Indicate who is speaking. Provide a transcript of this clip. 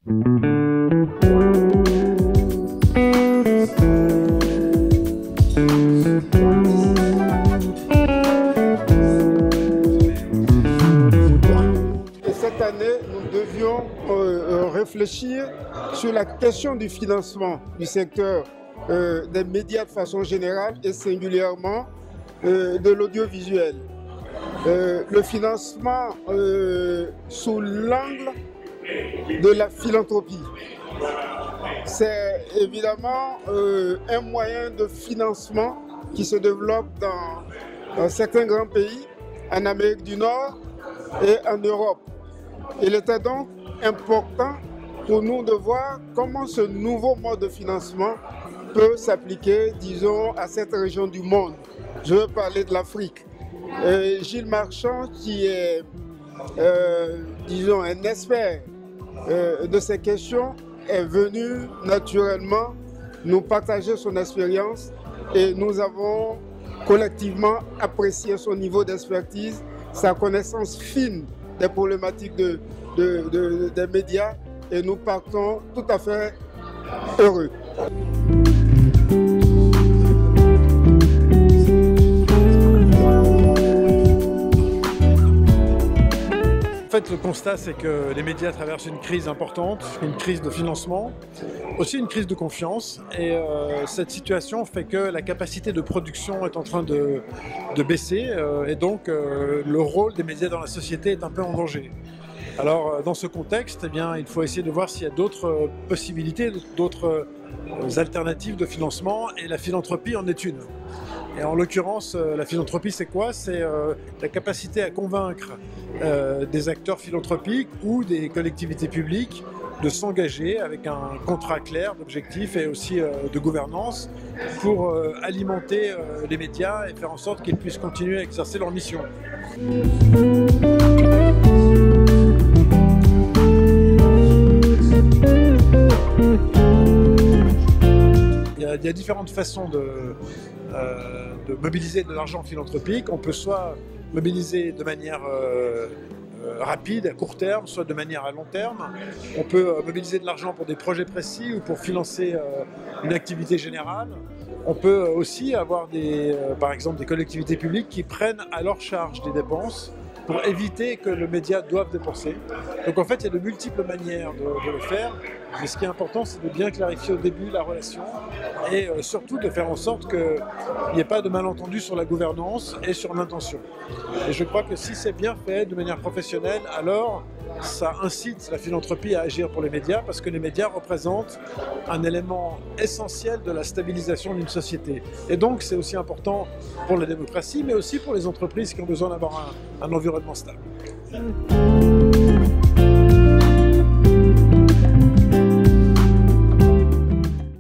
Speaker 1: Cette année, nous devions réfléchir sur la question du financement du secteur des médias de façon générale et singulièrement de l'audiovisuel. Le financement sous l'angle de la philanthropie. C'est évidemment un moyen de financement qui se développe dans certains grands pays, en Amérique du Nord et en Europe. Il était donc important pour nous de voir comment ce nouveau mode de financement peut s'appliquer, disons, à cette région du monde. Je veux parler de l'Afrique. Gilles Marchand, qui est, disons, un expert de ces questions, est venu naturellement nous partager son expérience et nous avons collectivement apprécié son niveau d'expertise, sa connaissance fine des problématiques des médias et nous partons tout à fait heureux.
Speaker 2: En fait, le constat, c'est que les médias traversent une crise importante, une crise de financement, aussi une crise de confiance. Et cette situation fait que la capacité de production est en train de baisser. Et donc, le rôle des médias dans la société est un peu en danger. Alors, dans ce contexte, eh bien, il faut essayer de voir s'il y a d'autres possibilités, d'autres alternatives de financement. Et la philanthropie en est une. Et en l'occurrence, la philanthropie, c'est quoi? C'est la capacité à convaincre des acteurs philanthropiques ou des collectivités publiques de s'engager avec un contrat clair d'objectifs et aussi de gouvernance pour alimenter les médias et faire en sorte qu'ils puissent continuer à exercer leur mission. Il y a différentes façons de mobiliser de l'argent philanthropique. On peut soit mobiliser de manière rapide, à court terme, soit de manière à long terme. On peut mobiliser de l'argent pour des projets précis ou pour financer une activité générale. On peut aussi avoir par exemple des collectivités publiques qui prennent à leur charge des dépenses pour éviter que le média doive dépenser. Donc en fait, il y a de multiples manières de le faire, mais ce qui est important, c'est de bien clarifier au début la relation et surtout de faire en sorte qu'il n'y ait pas de malentendu sur la gouvernance et sur l'intention. Et je crois que si c'est bien fait de manière professionnelle, alors ça incite la philanthropie à agir pour les médias parce que les médias représentent un élément essentiel de la stabilisation d'une société. Et donc c'est aussi important pour la démocratie, mais aussi pour les entreprises qui ont besoin d'avoir un environnement stable.